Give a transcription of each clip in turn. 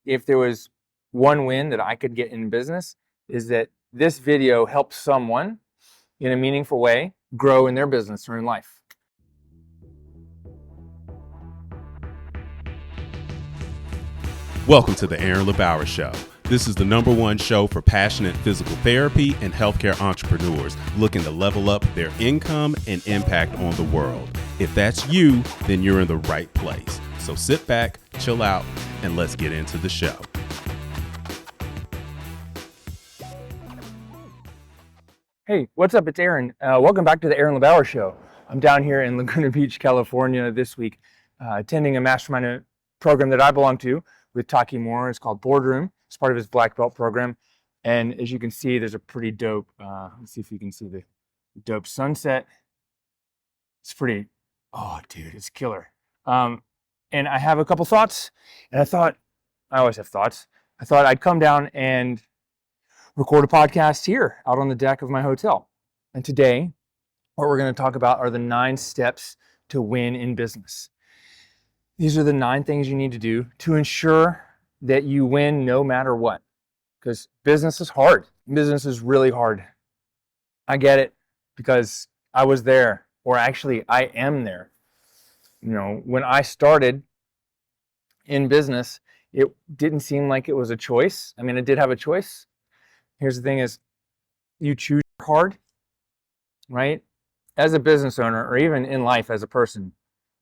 if there was one win that I could get in business, is that this video helps someone in a meaningful way grow in their business or in life. Welcome to the LeBauer Show. This is the #1 show for passionate physical therapy and healthcare entrepreneurs looking to level up their income and impact on the world. If that's you, then you're in the right place. So sit back, chill out, and let's get into the show. Hey, what's up? It's Aaron. Welcome back to the LeBauer Show. I'm down here in Laguna Beach, California this week, attending a mastermind program that I belong to with Taki Moore. It's called Boardroom. It's part of his Black Belt program. And as you can see, there's a pretty dope, let's see if you can see the dope sunset. It's pretty, oh dude, it's killer. And I have a couple thoughts, and I always have thoughts. I thought I'd come down and record a podcast here out on the deck of my hotel. And today, what we're going to talk about are the 9 steps to win in business. These are the 9 things you need to do to ensure that you win no matter what. Because business is hard. Business is really hard. I get it because I was there, or actually I am there. You know, when I started in business, it didn't seem like it was a choice. I mean, I did have a choice. Here's the thing is, you choose hard, right? As a business owner, or even in life as a person,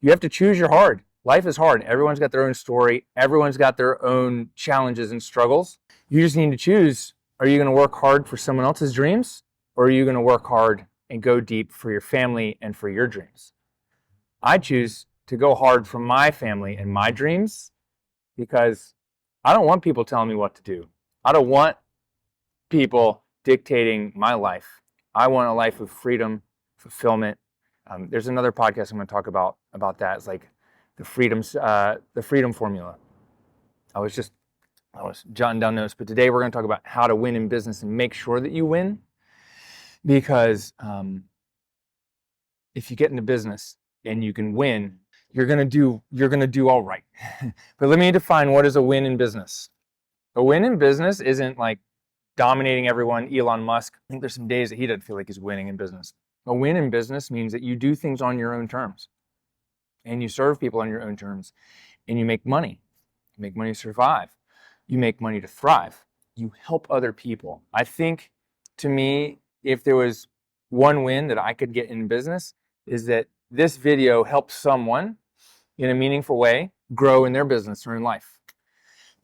you have to choose your hard. Life is hard. Everyone's got their own story. Everyone's got their own challenges and struggles. You just need to choose, are you going to work hard for someone else's dreams? Or are you going to work hard and go deep for your family and for your dreams? I choose to go hard for my family and my dreams because I don't want people telling me what to do. I don't want people dictating my life. I want a life of freedom, fulfillment. There's another podcast I'm going to talk about that. It's like the freedom formula. I was jotting down notes, but today we're going to talk about how to win in business and make sure that you win. Because if you get into business and you can win, you're going to do all right. But let me define what is a win in business. A win in business isn't like dominating everyone, Elon Musk. I think there's some days that he doesn't feel like he's winning in business. A win in business means that you do things on your own terms. And you serve people on your own terms. And you make money. You make money to survive. You make money to thrive. You help other people. I think, to me, if there was one win that I could get in business, is that this video helps someone in a meaningful way grow in their business or in life.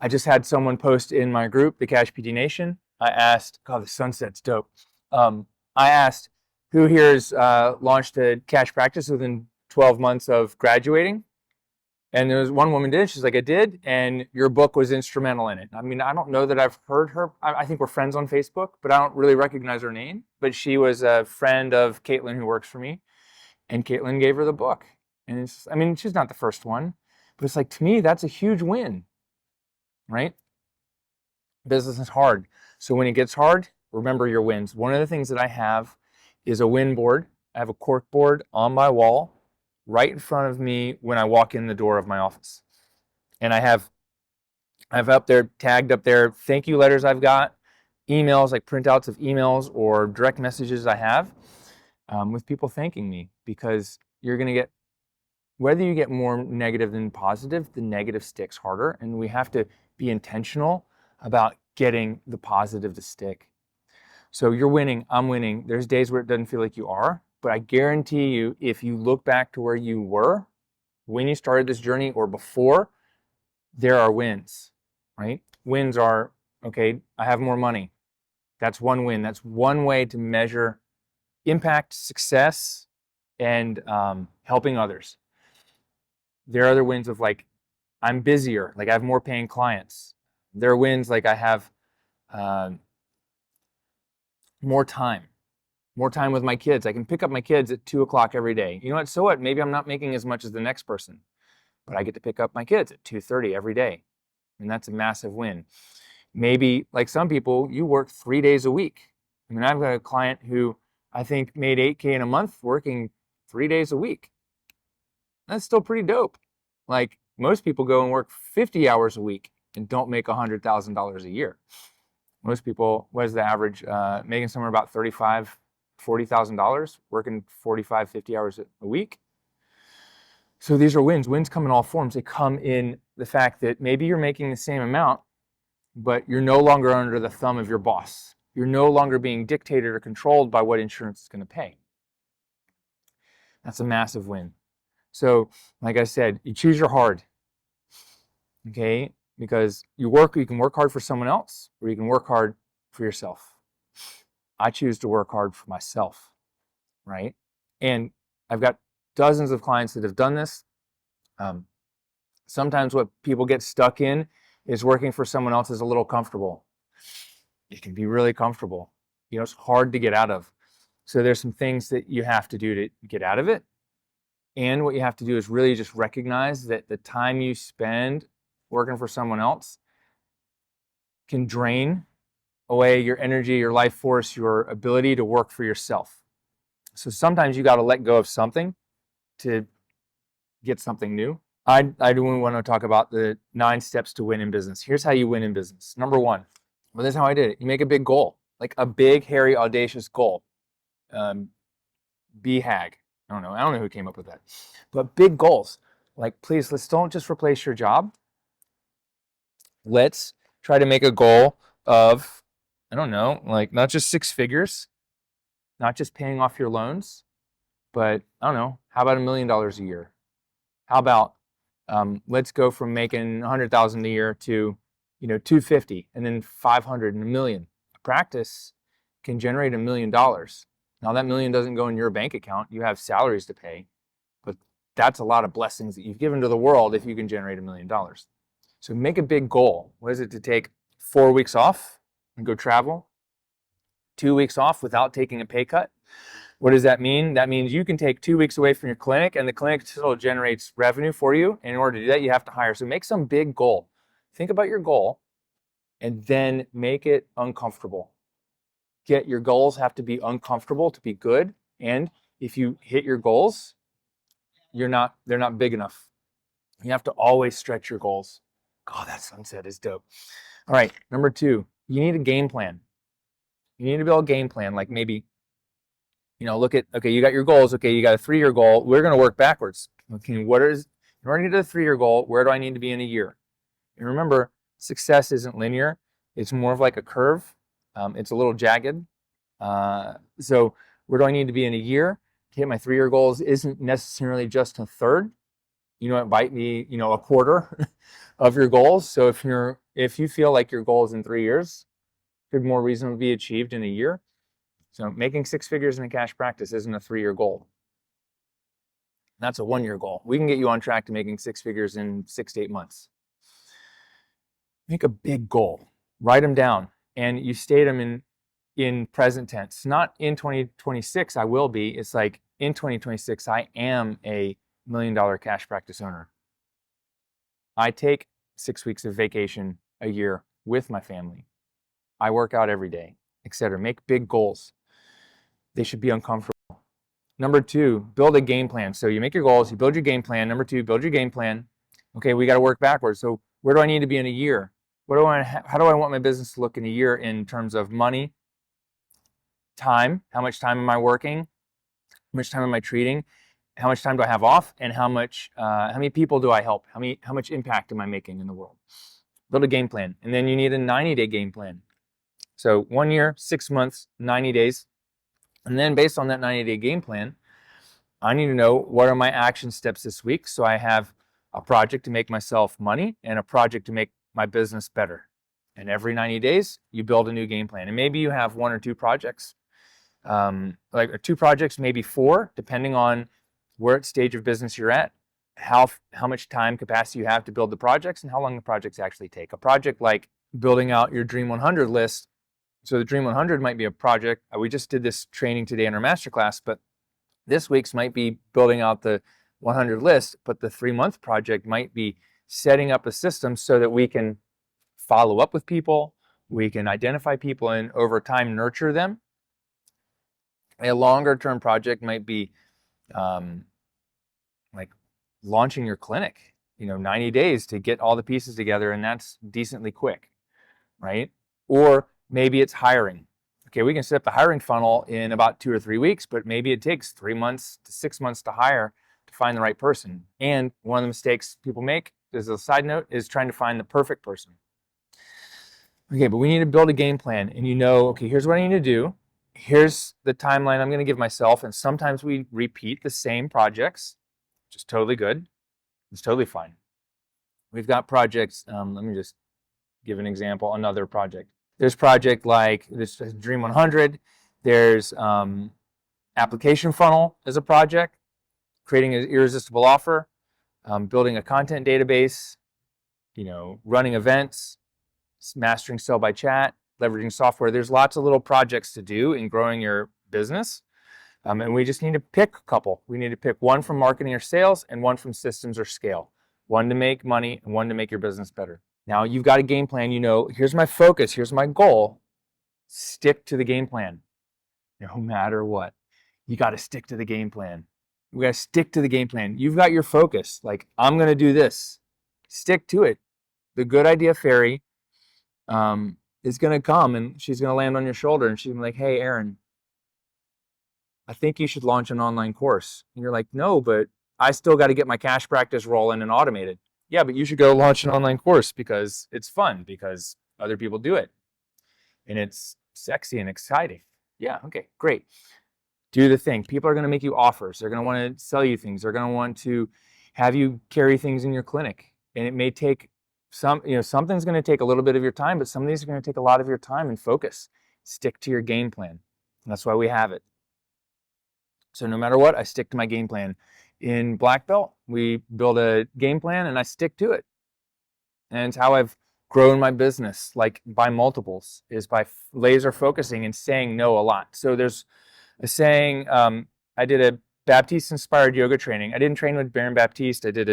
I just had someone post in my group, the Cash PD Nation. I asked, God, the sunset's dope. I asked, who here's launched a cash practice within 12 months of graduating? And there was one woman did. She's like, I did, and your book was instrumental in it. I mean, I don't know that I've heard her. I think we're friends on Facebook, but I don't really recognize her name. But she was a friend of Caitlin, who works for me, and Caitlin gave her the book. And she's not the first one, but it's like, to me, that's a huge win, right? Business is hard. So when it gets hard, remember your wins. One of the things that I have is a win board. I have a cork board on my wall right in front of me when I walk in the door of my office. And I have up there, tagged up there, thank you letters I've got, emails, like printouts of emails or direct messages I have with people thanking me, because you're going to get, whether you get more negative than positive, the negative sticks harder. And we have to be intentional about getting the positive to stick. So you're winning, I'm winning. There's days where it doesn't feel like you are, but I guarantee you, if you look back to where you were when you started this journey or before, there are wins, right? Wins are, okay, I have more money. That's one win. That's one way to measure impact, success, and helping others. There are other wins of like, I'm busier, like I have more paying clients. There are wins like I have more time with my kids. I can pick up my kids at 2:00 every day. You know what? So what? Maybe I'm not making as much as the next person, but I get to pick up my kids at 2:30 every day. And that's a massive win. Maybe, like some people, you work 3 days a week. I mean, I've got a client who I think made $8K in a month working 3 days a week. That's still pretty dope. Like, most people go and work 50 hours a week and don't make $100,000 a year. Most people, what is the average? Making somewhere about $35,000, $40,000, working 45, 50 hours a week. So these are wins. Wins come in all forms. They come in the fact that maybe you're making the same amount, but you're no longer under the thumb of your boss. You're no longer being dictated or controlled by what insurance is going to pay. That's a massive win. So, like I said, you choose your hard, okay? Because you can work hard for someone else, or you can work hard for yourself. I choose to work hard for myself, right? And I've got dozens of clients that have done this. Sometimes what people get stuck in is working for someone else is a little comfortable. It can be really comfortable. It's hard to get out of. So there's some things that you have to do to get out of it. And what you have to do is really just recognize that the time you spend working for someone else can drain away your energy, your life force, your ability to work for yourself. So sometimes you got to let go of something to get something new. I do want to talk about the 9 steps to win in business. Here's how you win in business. Number 1, well, this is how I did it. You make a big goal, like a big, hairy, audacious goal. BHAG. I don't know who came up with that. But big goals. Like, please, let's don't just replace your job. Let's try to make a goal of, I don't know, like not just 6 figures, not just paying off your loans, but I don't know, how about $1 million a year? How about let's go from making $100,000 a year to, $250 and then $500 and $1 million. Practice can generate $1 million. Now that $1 million doesn't go in your bank account. You have salaries to pay, but that's a lot of blessings that you've given to the world if you can generate $1 million. So make a big goal. What is it to take 4 weeks off and go travel? 2 weeks off without taking a pay cut? What does that mean? That means you can take 2 weeks away from your clinic and the clinic still generates revenue for you. And in order to do that, you have to hire. So make some big goal. Think about your goal and then make it uncomfortable. Your goals have to be uncomfortable to be good. And if you hit your goals, they're not big enough. You have to always stretch your goals. Oh, that sunset is dope. All right, number 2, you need a game plan. You need to build a game plan, like maybe, look at, okay, you got your goals. Okay, you got a 3-year goal. We're going to work backwards. Okay, in order to get a 3-year goal, where do I need to be in a year? And remember, success isn't linear. It's more of like a curve. It's a little jagged. So where do I need to be in a year to hit my 3-year goals isn't necessarily just a third. It might be, a quarter of your goals. So if you feel like your goal is in 3 years, could more reasonably be achieved in a year. So making 6 figures in a cash practice isn't a 3-year goal. That's a 1-year goal. We can get you on track to making 6 figures in 6 to 8 months. Make a big goal. Write them down. And you state them in present tense. Not in 2026, I will be. It's like in 2026, I am a $1 million cash practice owner. I take 6 weeks of vacation a year with my family. I work out every day, etc. Make big goals. They should be uncomfortable. Number 2, build a game plan. So you make your goals, you build your game plan. Number 2, build your game plan. Okay, we got to work backwards. So where do I need to be in a year? How do I want my business to look in a year in terms of money, time? How much time am I working? How much time am I treating? How much time do I have off? And how many people do I help? How much impact am I making in the world? Build a game plan. And then you need a 90-day game plan. So 1 year, 6 months, 90 days. And then based on that 90-day game plan, I need to know what are my action steps this week. So I have a project to make myself money and a project to make my business better. And every 90 days, you build a new game plan. And maybe you have 1 or 2 projects, like 2 projects, maybe 4, depending on where stage of business you're at, how much time capacity you have to build the projects, and how long the projects actually take. A project like building out your Dream 100 list. So the Dream 100 might be a project. We just did this training today in our masterclass, but this week's might be building out the 100 list, but the 3-month project might be setting up a system so that we can follow up with people, we can identify people, and over time nurture them. A longer term project might be like launching your clinic 90 days to get all the pieces together, and that's decently quick, right? Or maybe it's hiring. Okay, we can set up the hiring funnel in about 2 or 3 weeks, but maybe it takes 3 months to 6 months to hire to find the right person. And one of the mistakes people make, as a side note, is trying to find the perfect person. Okay, but we need to build a game plan, and okay, here's what I need to do. Here's the timeline I'm going to give myself, and sometimes we repeat the same projects, which is totally good. It's totally fine. We've got projects, let me just give an example, another project. There's project like this Dream 100. There's application funnel as a project, creating an irresistible offer, building a content database, running events, mastering sell by chat, leveraging software. There's lots of little projects to do in growing your business. And we just need to pick a couple. We need to pick one from marketing or sales and one from systems or scale. One to make money and one to make your business better. Now you've got a game plan. Here's my focus. Here's my goal. Stick to the game plan. No matter what, you got to stick to the game plan. We got to stick to the game plan. You've got your focus. Like, I'm going to do this. Stick to it. The good idea fairy is going to come, and she's going to land on your shoulder, and she's going to be like, hey, Aaron, I think you should launch an online course. And you're like, no, but I still got to get my cash practice rolling and automated. Yeah, but you should go launch an online course because it's fun, because other people do it. And it's sexy and exciting. Yeah, okay, great. Do the thing. People are going to make you offers. They're going to want to sell you things. They're going to want to have you carry things in your clinic. And it may take something's going to take a little bit of your time, but some of these are going to take a lot of your time and focus. Stick to your game plan. And that's why we have it. So no matter what, I stick to my game plan. In Black Belt, we build a game plan and I stick to it. And it's how I've grown my business, like by multiples, is by laser focusing and saying no a lot. So there's a saying, I did a Baptiste-inspired yoga training. I didn't train with Baron Baptiste. I did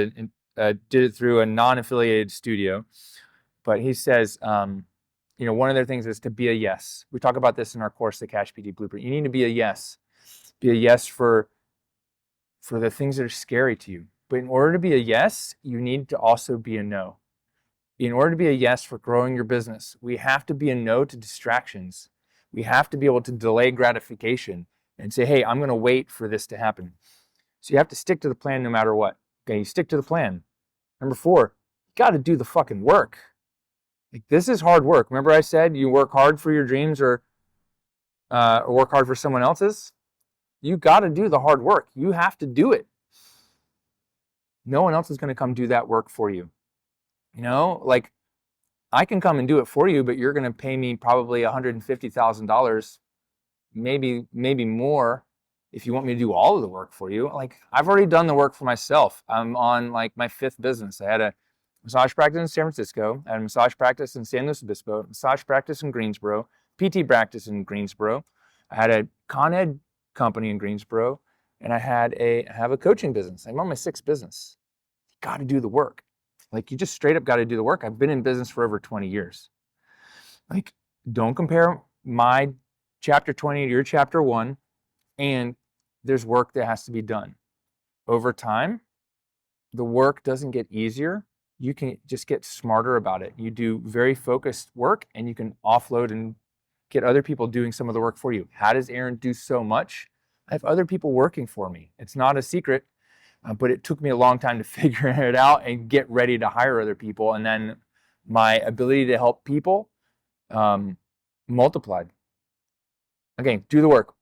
it through a non-affiliated studio. But he says, one of their things is to be a yes. We talk about this in our course, the Cash PD Blueprint. You need to be a yes. Be a yes for the things that are scary to you. But in order to be a yes, you need to also be a no. In order to be a yes for growing your business, we have to be a no to distractions. We have to be able to delay gratification and say, hey, I'm going to wait for this to happen. So you have to stick to the plan no matter what. Okay, you stick to the plan. Number 4, you got to do the fucking work. Like, this is hard work. Remember I said you work hard for your dreams or work hard for someone else's? You got to do the hard work. You have to do it. No one else is going to come do that work for you. Like, I can come and do it for you, but you're going to pay me probably $150,000, maybe more, if you want me to do all of the work for you. Like, I've already done the work for myself. I'm on like my 5th business. I had a massage practice in San Francisco. I had a massage practice in San Luis Obispo, massage practice in Greensboro, PT practice in Greensboro. I had a Con Ed company in Greensboro, and I have a coaching business. I'm on my 6th business. You got to do the work. Like, you just straight up got to do the work. I've been in business for over 20 years. Like, don't compare my chapter 20 to your chapter 1, and there's work that has to be done. Over time, the work doesn't get easier. You can just get smarter about it. You do very focused work, and you can offload and get other people doing some of the work for you. How does Aaron do so much? I have other people working for me. It's not a secret, but it took me a long time to figure it out and get ready to hire other people. And then my ability to help people multiplied. Okay, do the work.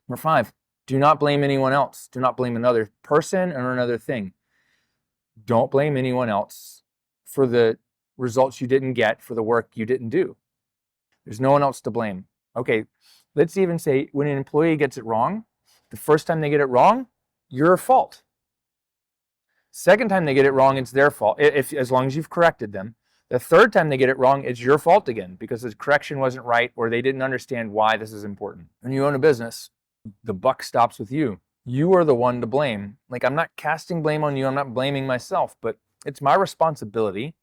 Number 5, do not blame anyone else. Do not blame another person or another thing. Don't blame anyone else for the results you didn't get, for the work you didn't do. There's no one else to blame. Okay, let's even say when an employee gets it wrong, the first time they get it wrong, your fault. Second time they get it wrong, it's their fault, as long as you've corrected them. The third time they get it wrong, it's your fault again, because the correction wasn't right or they didn't understand why this is important. When you own a business, the buck stops with you. You are the one to blame. Like, I'm not casting blame on you. I'm not blaming myself, but it's my responsibility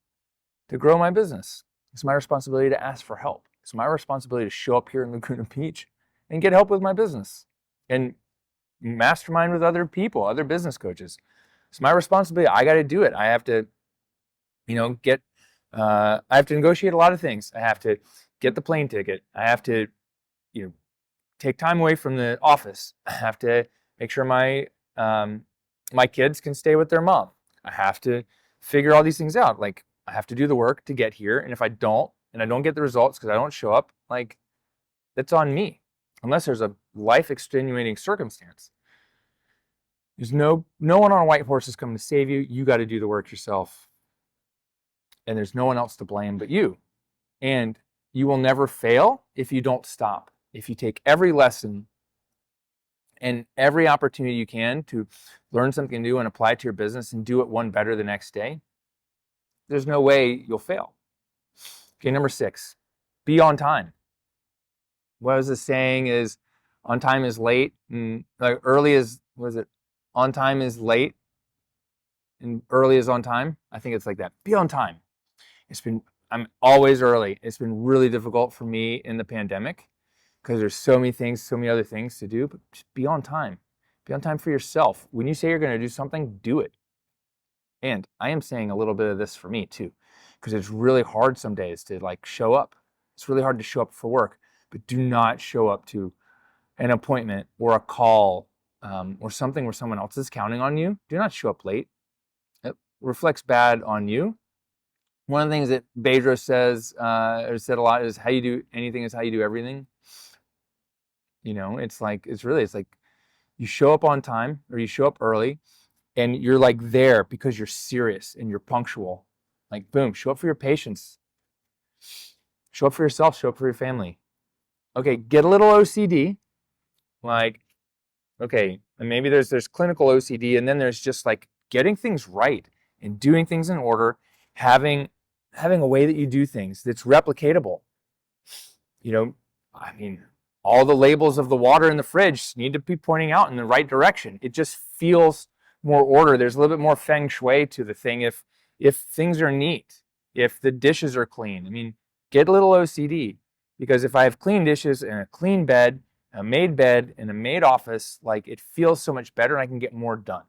to grow my business. It's my responsibility to ask for help. It's my responsibility to show up here in Laguna Beach and get help with my business and mastermind with other people, other business coaches. It's my responsibility. I got to do it. I have to Get, I have to negotiate a lot of things. I have to get the plane ticket. I have to, take time away from the office. I have to make sure my kids can stay with their mom. I have to figure all these things out. Like, I have to do the work to get here. And if I don't, and I don't get the results because I don't show up, like, that's on me. Unless there's a life extenuating circumstance. There's no one on a white horse is coming to save you. You got to do the work yourself. And there's no one else to blame but you. And you will never fail if you don't stop. If you take every lesson and every opportunity you can to learn something new and apply it to your business and do it one better the next day, there's no way you'll fail. Okay, number 6, be on time. What is the saying is, on time is late, and like early is, on time is late, and early is on time. I think it's like that. Be on time. I'm always early. It's been really difficult for me in the pandemic because there's so many other things to do, but just be on time. Be on time for yourself. When you say you're going to do something, do it. And I am saying a little bit of this for me too, because it's really hard some days to like show up. It's really hard to show up for work, but do not show up to an appointment or a call or something where someone else is counting on you. Do not show up late. It reflects bad on you. One of the things that Bedros says, or said a lot, is how you do anything is how you do everything. It's like you show up on time or you show up early and you're like there because you're serious and you're punctual. Like, boom, show up for your patients. Show up for yourself, show up for your family. Okay, get a little OCD. Like, okay, and maybe there's clinical OCD, and then there's just like getting things right and doing things in order, having a way that you do things that's replicatable. All the labels of the water in the fridge need to be pointing out in the right direction. It just feels more order. There's a little bit more feng shui to the thing if things are neat, if the dishes are clean. Get a little OCD, because if I have clean dishes and a clean bed, a made bed and a made office, like, it feels so much better and I can get more done.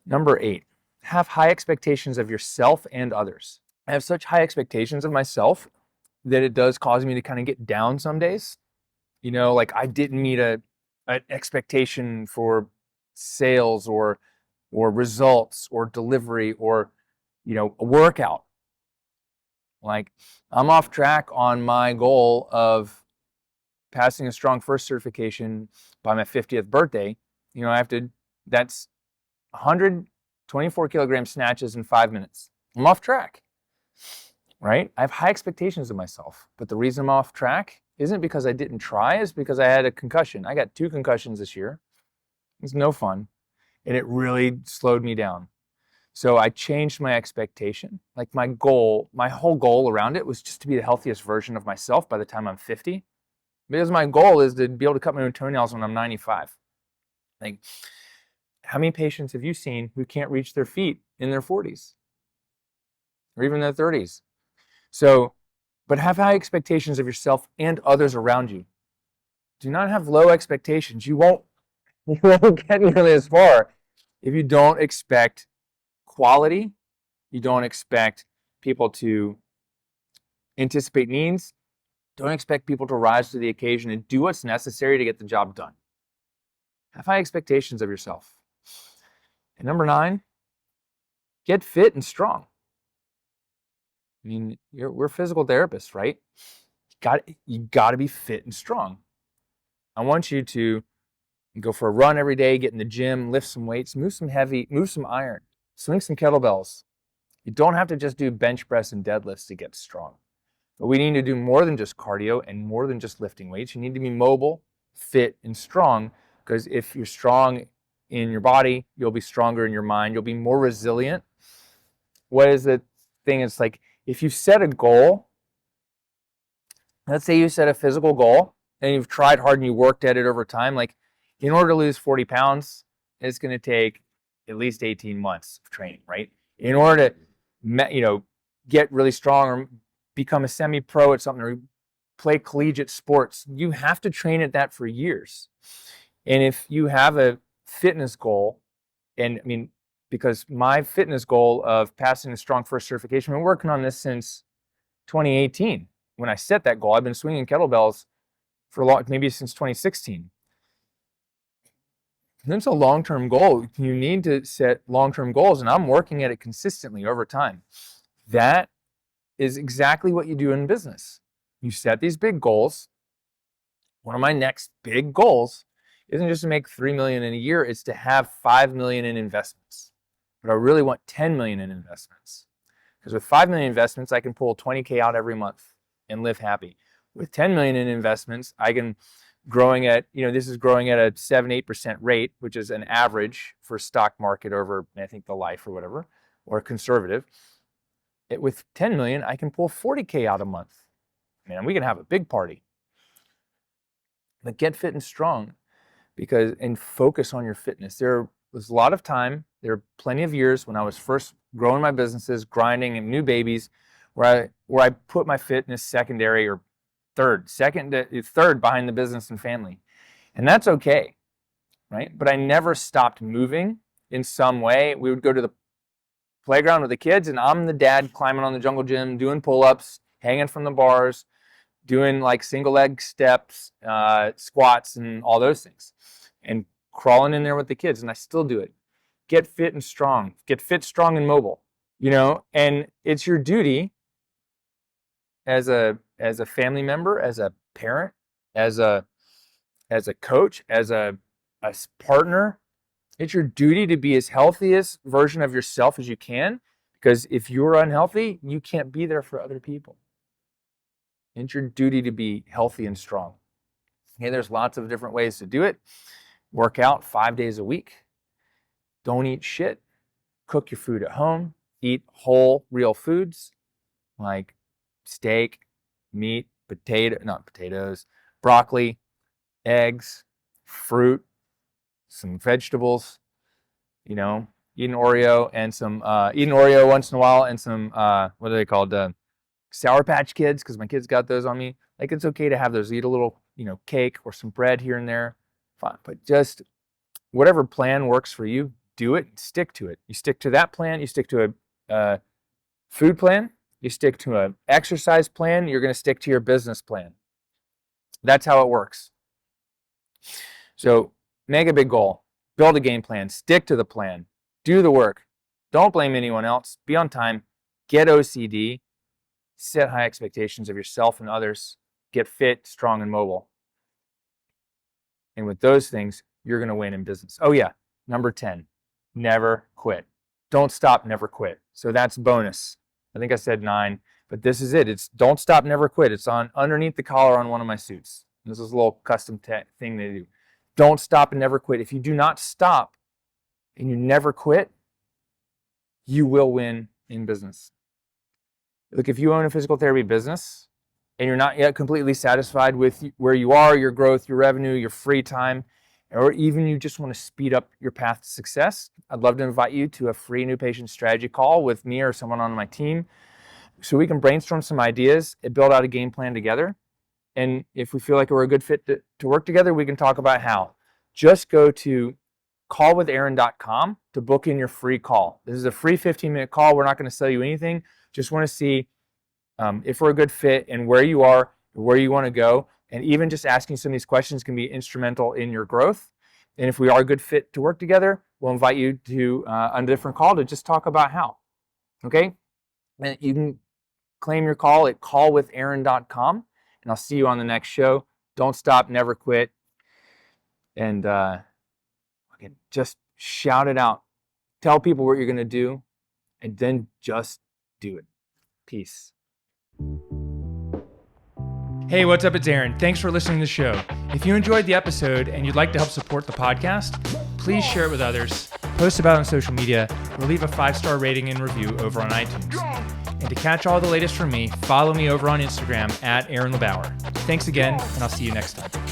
Number 8, have high expectations of yourself and others. I have such high expectations of myself that it does cause me to kind of get down some days. Like, I didn't meet an expectation for sales or results or delivery or, a workout. Like, I'm off track on my goal of passing a strong first certification by my 50th birthday. That's 124 kilogram snatches in 5 minutes. I'm off track, right? I have high expectations of myself, but the reason I'm off track isn't because I didn't try, it's because I had a concussion. I got 2 concussions this year. It's no fun, and it really slowed me down. So I changed my expectation. Like, my whole goal around it was just to be the healthiest version of myself by the time I'm 50. Because my goal is to be able to cut my own toenails when I'm 95. Like, how many patients have you seen who can't reach their feet in their 40s? Or even their 30s? So, but have high expectations of yourself and others around you. Do not have low expectations. You won't get nearly as far if you don't expect quality. You don't expect people to anticipate needs. Don't expect people to rise to the occasion and do what's necessary to get the job done. Have high expectations of yourself. And number 9, get fit and strong. We're physical therapists, right? You got to be fit and strong. I want you to go for a run every day, get in the gym, lift some weights, move some iron, swing some kettlebells. You don't have to just do bench press and deadlifts to get strong. But we need to do more than just cardio and more than just lifting weights. You need to be mobile, fit, and strong, because if you're strong in your body, you'll be stronger in your mind. You'll be more resilient. What is the thing? It's like, if you set a goal, let's say you set a physical goal and you've tried hard and you worked at it over time. Like, in order to lose 40 pounds, it's going to take at least 18 months of training, right? In order to, get really strong or become a semi-pro at something or play collegiate sports, you have to train at that for years. And if you have a fitness goal, and because my fitness goal of passing a strong first certification, I've been working on this since 2018. When I set that goal, I've been swinging kettlebells for a long, maybe since 2016. That's a long-term goal. You need to set long-term goals, and I'm working at it consistently over time. That is exactly what you do in business. You set these big goals. One of my next big goals isn't just to make $3 million in a year, it's to have $5 million in investments. But I really want $10 million in investments. Because with $5 million investments, I can pull $20K out every month and live happy. With $10 million in investments, I can growing at, this is growing at a 7-8% rate, which is an average for stock market over, I think, the life or whatever, or conservative. With 10 million, I can pull 40K out a month. Man, we can have a big party. But get fit and strong and focus on your fitness. There was a lot of time, there are plenty of years when I was first growing my businesses, grinding and new babies, where I put my fitness secondary or third behind the business and family. And that's okay, right? But I never stopped moving in some way. We would go to the playground with the kids, and I'm the dad climbing on the jungle gym, doing pull-ups, hanging from the bars, doing like single leg steps, squats, and all those things, and crawling in there with the kids. And I still do it. Get fit and strong. Get fit, strong, and mobile. And it's your duty as a family member, as a parent, as a coach, as a partner. It's your duty to be as healthiest version of yourself as you can, because if you're unhealthy, you can't be there for other people. It's your duty to be healthy and strong. Okay, there's lots of different ways to do it. Work out 5 days a week. Don't eat shit. Cook your food at home. Eat whole, real foods like steak, meat, broccoli, eggs, fruit, some vegetables, eat an Oreo and eat an Oreo once in a while, and some, what are they called? Sour Patch Kids, because my kids got those on me. Like, it's okay to have those. Eat a little, cake or some bread here and there. Fine. But just whatever plan works for you, do it and stick to it. You stick to that plan. You stick to a food plan. You stick to an exercise plan. You're going to stick to your business plan. That's how it works. So make a big goal. Build a game plan. Stick to the plan. Do the work. Don't blame anyone else. Be on time. Get OCD. Set high expectations of yourself and others. Get fit, strong, and mobile. And with those things, you're going to win in business. Oh yeah, number 10, never quit. Don't stop, never quit. So that's bonus. I think I said 9, but this is it. It's don't stop, never quit. It's on underneath the collar on one of my suits. This is a little custom thing they do. Don't stop and never quit. If you do not stop and you never quit, you will win in business. Look, if you own a physical therapy business and you're not yet completely satisfied with where you are, your growth, your revenue, your free time, or even you just want to speed up your path to success, I'd love to invite you to a free new patient strategy call with me or someone on my team so we can brainstorm some ideas and build out a game plan together. And if we feel like we're a good fit to work together, we can talk about how. Just go to callwithaaron.com to book in your free call. This is a free 15-minute call. We're not going to sell you anything. Just want to see if we're a good fit and where you are, where you want to go. And even just asking some of these questions can be instrumental in your growth. And if we are a good fit to work together, we'll invite you to on a different call to just talk about how. Okay? And you can claim your call at callwithaaron.com. And I'll see you on the next show. Don't stop, never quit. And just shout it out. Tell people what you're going to do, and then just do it. Peace. Hey, what's up? It's Aaron. Thanks for listening to the show. If you enjoyed the episode and you'd like to help support the podcast, please share it with others, post about it on social media, or leave a 5-star rating and review over on iTunes. And to catch all the latest from me, follow me over on Instagram at Aaron LeBauer. Thanks again, and I'll see you next time.